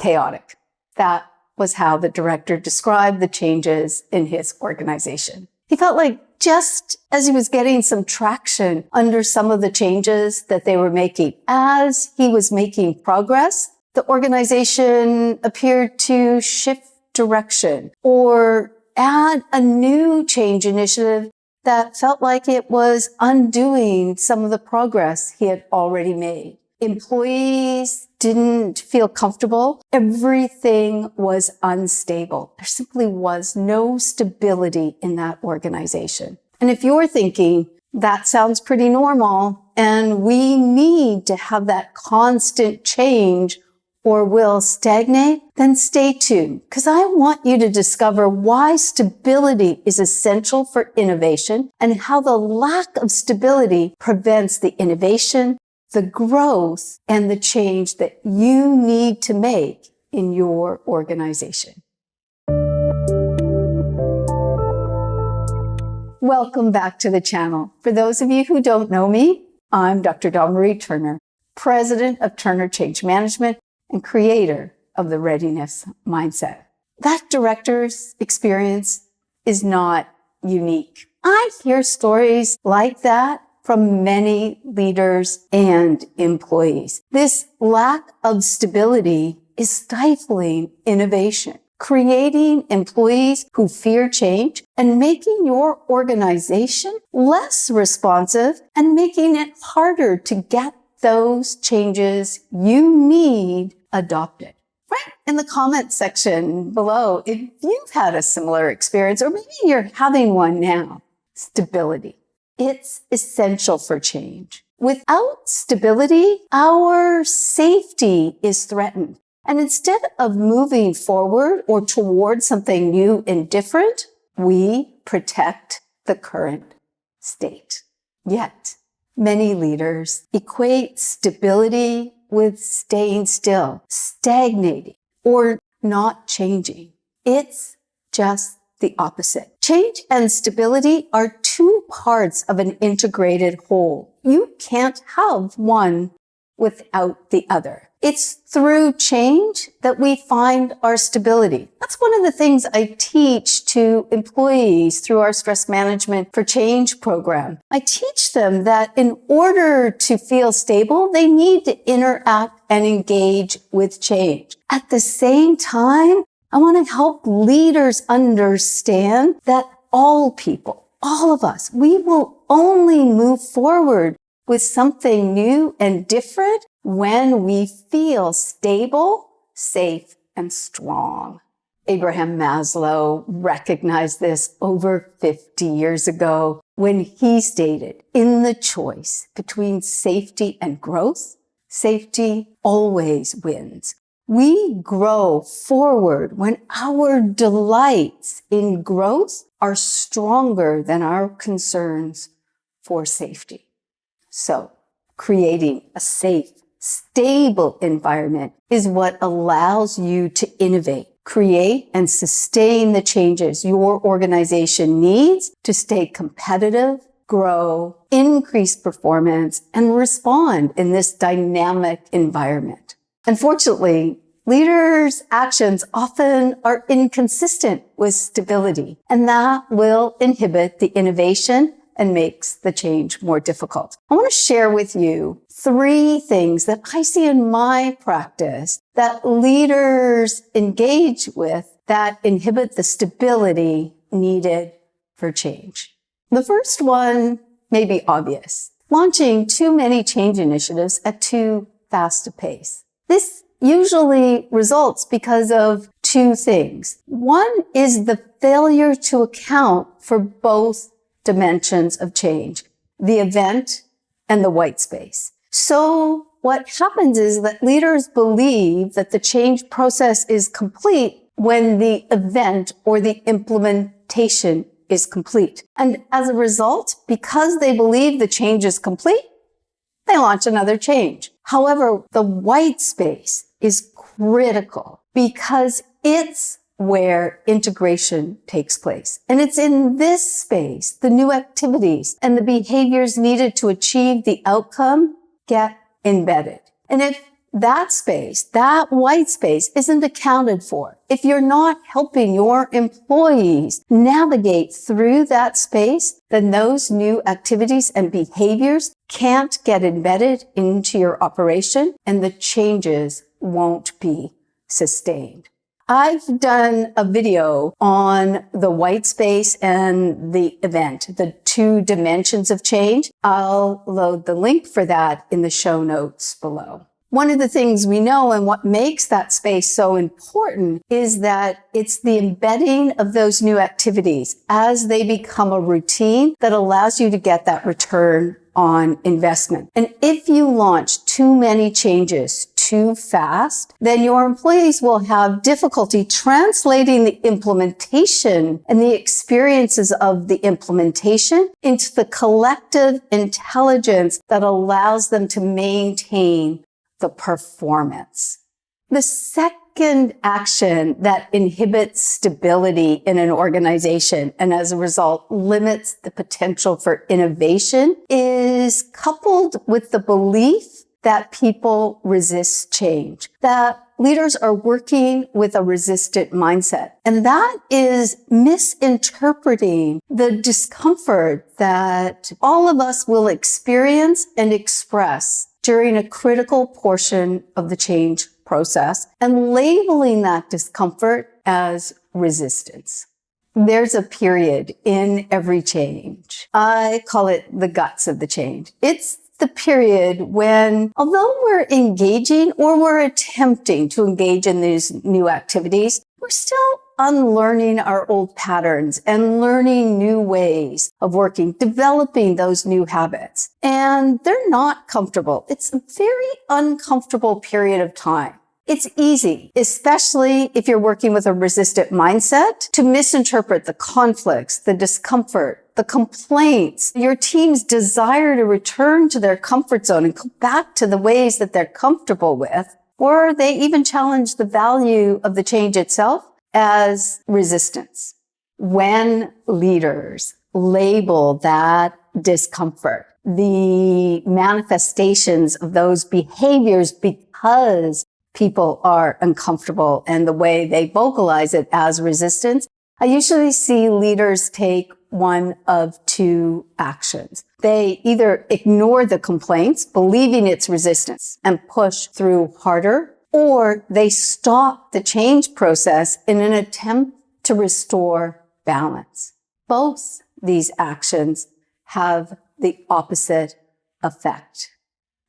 chaotic. That was how the director described the changes in his organization. He felt like just as he was getting some traction under some of the changes that they were making, as he was making progress, the organization appeared to shift direction or add a new change initiative that felt like it was undoing some of the progress he had already made. Employees didn't feel comfortable. Everything was unstable. There simply was no stability in that organization. And if you're thinking, that sounds pretty normal, and we need to have that constant change or will stagnate, then stay tuned, because I want you to discover why stability is essential for innovation and how the lack of stability prevents the innovation, the growth, and the change that you need to make in your organization. Welcome back to the channel. For those of you who don't know me, I'm Dr. Dawn Marie Turner, President of Turner Change Management and creator of the Readiness Mindset. That director's experience is not unique. I hear stories like that from many leaders and employees. This lack of stability is stifling innovation, creating employees who fear change and making your organization less responsive and making it harder to get those changes you need adopted. Right in the comments section below, if you've had a similar experience, or maybe you're having one now, stability. It's essential for change. Without stability, our safety is threatened. And instead of moving forward or towards something new and different, we protect the current state. Yet, many leaders equate stability with staying still, stagnating, or not changing. It's just the opposite. Change and stability are two parts of an integrated whole. You can't have one without the other. It's through change that we find our stability. That's one of the things I teach to employees through our stress management for change program. I teach them that in order to feel stable, they need to interact and engage with change. At the same time, I want to help leaders understand that all people, all of us, we will only move forward with something new and different when we feel stable, safe, and strong. Abraham Maslow recognized this over 50 years ago when he stated, in the choice between safety and growth, safety always wins. We grow forward when our delights in growth are stronger than our concerns for safety. So, creating a safe, stable environment is what allows you to innovate, create, and sustain the changes your organization needs to stay competitive, grow, increase performance, and respond in this dynamic environment. Unfortunately, leaders' actions often are inconsistent with stability, and that will inhibit the innovation and makes the change more difficult. I want to share with you 3 things that I see in my practice that leaders engage with that inhibit the stability needed for change. The first one may be obvious. Launching too many change initiatives at too fast a pace. This usually results because of 2 things. One is the failure to account for both dimensions of change, the event and the white space. So what happens is that leaders believe that the change process is complete when the event or the implementation is complete. And as a result, because they believe the change is complete, they launch another change. However, the white space is critical because it's where integration takes place. And it's in this space, the new activities and the behaviors needed to achieve the outcome get embedded. And if that space, that white space, isn't accounted for. If you're not helping your employees navigate through that space, then those new activities and behaviors can't get embedded into your operation, and the changes won't be sustained. I've done a video on the white space and the event, the 2 dimensions of change. I'll load the link for that in the show notes below. One of the things we know and what makes that space so important is that it's the embedding of those new activities as they become a routine that allows you to get that return on investment. And if you launch too many changes too fast, then your employees will have difficulty translating the implementation and the experiences of the implementation into the collective intelligence that allows them to maintain the performance. The second action that inhibits stability in an organization and as a result limits the potential for innovation is coupled with the belief that people resist change, that leaders are working with a resistant mindset. And that is misinterpreting the discomfort that all of us will experience and express during a critical portion of the change process and labeling that discomfort as resistance. There's a period in every change. I call it the guts of the change. It's the period when, although we're engaging or we're attempting to engage in these new activities, we're still unlearning our old patterns and learning new ways of working, developing those new habits. And they're not comfortable. It's a very uncomfortable period of time. It's easy, especially if you're working with a resistant mindset, to misinterpret the conflicts, the discomfort, the complaints, your team's desire to return to their comfort zone and go back to the ways that they're comfortable with, or they even challenge the value of the change itself as resistance. When leaders label that discomfort, the manifestations of those behaviors because people are uncomfortable and the way they vocalize it as resistance, I usually see leaders take one of 2 actions. They either ignore the complaints, believing it's resistance, and push through harder, or they stop the change process in an attempt to restore balance. Both these actions have the opposite effect.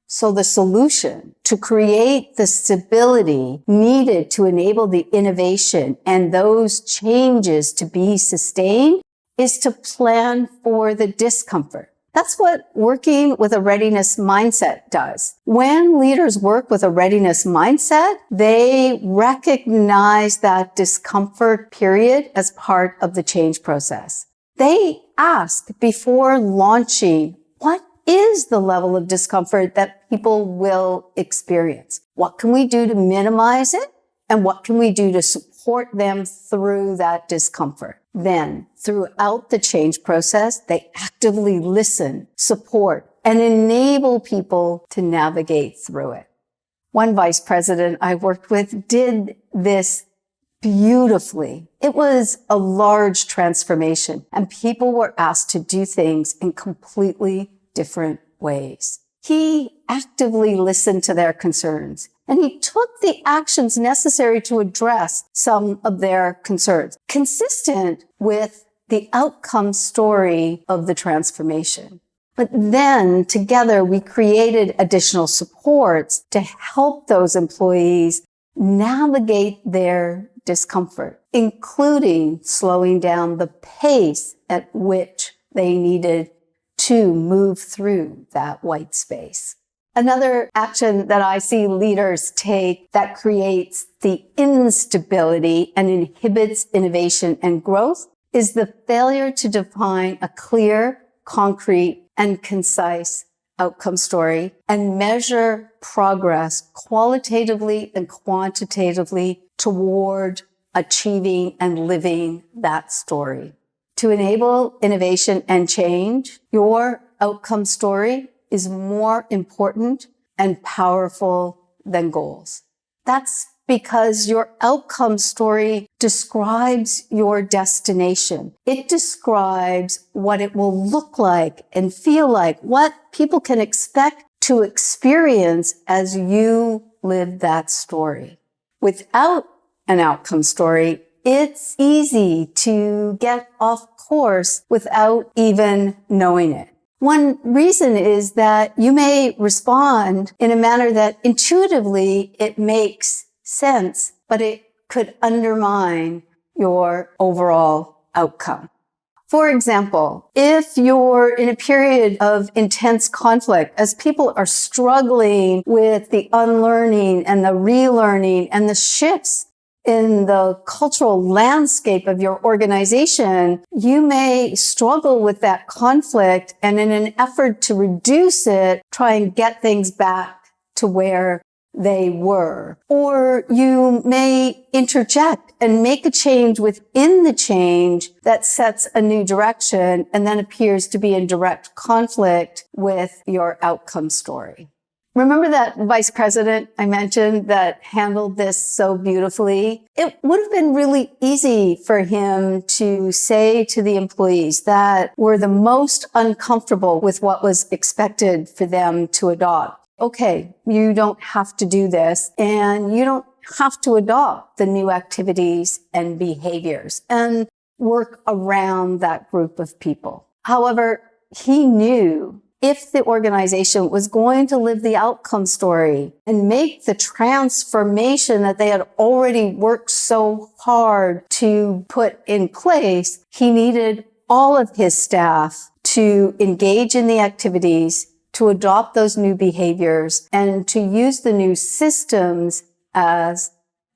So the solution to create the stability needed to enable the innovation and those changes to be sustained is to plan for the discomfort. That's what working with a readiness mindset does. When leaders work with a readiness mindset, they recognize that discomfort period as part of the change process. They ask before launching, what is the level of discomfort that people will experience? What can we do to minimize it? And what can we do to support them through that discomfort? Then, throughout the change process, they actively listen, support, and enable people to navigate through it. One vice president I worked with did this beautifully. It was a large transformation, and people were asked to do things in completely different ways. He actively listened to their concerns, and he took the actions necessary to address some of their concerns, consistent with the outcome story of the transformation. But then together we created additional supports to help those employees navigate their discomfort, including slowing down the pace at which they needed to move through that white space. Another action that I see leaders take that creates the instability and inhibits innovation and growth is the failure to define a clear, concrete, and concise outcome story and measure progress qualitatively and quantitatively toward achieving and living that story. To enable innovation and change, your outcome story is more important and powerful than goals. That's because your outcome story describes your destination. It describes what it will look like and feel like, what people can expect to experience as you live that story. Without an outcome story, it's easy to get off course without even knowing it. One reason is that you may respond in a manner that intuitively it makes sense, but it could undermine your overall outcome. For example, if you're in a period of intense conflict, as people are struggling with the unlearning and the relearning and the shifts in the cultural landscape of your organization, you may struggle with that conflict and in an effort to reduce it, try and get things back to where they were. Or you may interject and make a change within the change that sets a new direction and then appears to be in direct conflict with your outcome story. Remember that vice president I mentioned that handled this so beautifully? It would have been really easy for him to say to the employees that were the most uncomfortable with what was expected for them to adopt. Okay, you don't have to do this, and you don't have to adopt the new activities and behaviors and work around that group of people. However, he knew if the organization was going to live the outcome story and make the transformation that they had already worked so hard to put in place, he needed all of his staff to engage in the activities, to adopt those new behaviors, and to use the new systems as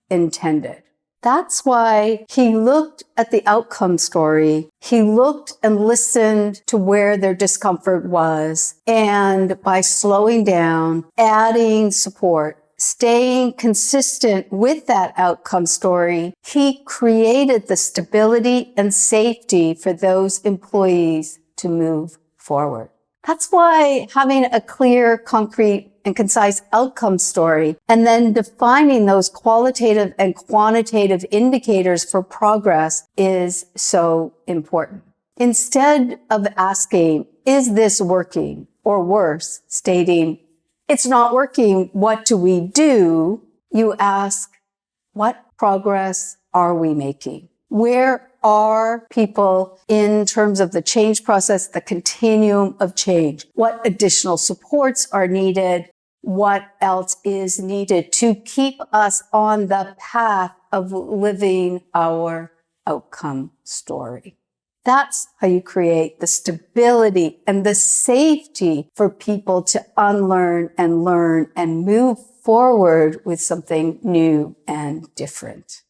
intended. That's why he looked at the outcome story. He looked and listened to where their discomfort was. And by slowing down, adding support, staying consistent with that outcome story, he created the stability and safety for those employees to move forward. That's why having a clear, concrete, and concise outcome story and then defining those qualitative and quantitative indicators for progress is so important. Instead of asking, is this working? Or worse, stating, it's not working, what do we do? You ask, what progress are we making? Where are people in terms of the change process, the continuum of change? What additional supports are needed? What else is needed to keep us on the path of living our outcome story? That's how you create the stability and the safety for people to unlearn and learn and move forward with something new and different.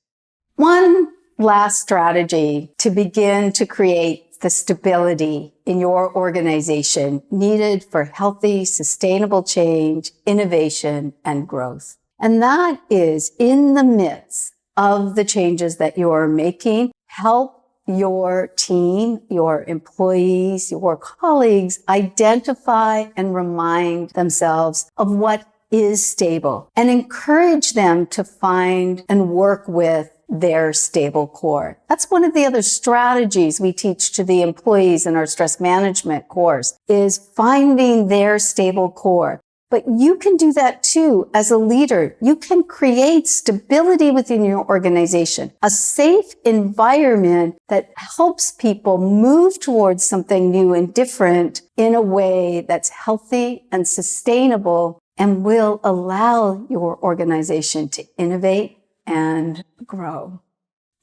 One last strategy to begin to create the stability in your organization needed for healthy, sustainable change, innovation, and growth. And that is, in the midst of the changes that you're making, help your team, your employees, your colleagues identify and remind themselves of what is stable and encourage them to find and work with their stable core. That's one of the other strategies we teach to the employees in our stress management course, is finding their stable core. But you can do that too as a leader. You can create stability within your organization, a safe environment that helps people move towards something new and different in a way that's healthy and sustainable and will allow your organization to innovate and grow.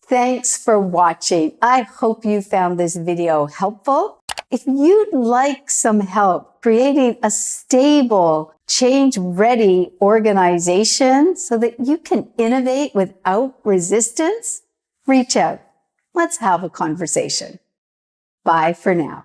Thanks for watching. I hope you found this video helpful. If you'd like some help creating a stable, change-ready organization so that you can innovate without resistance, reach out. Let's have a conversation. Bye for now.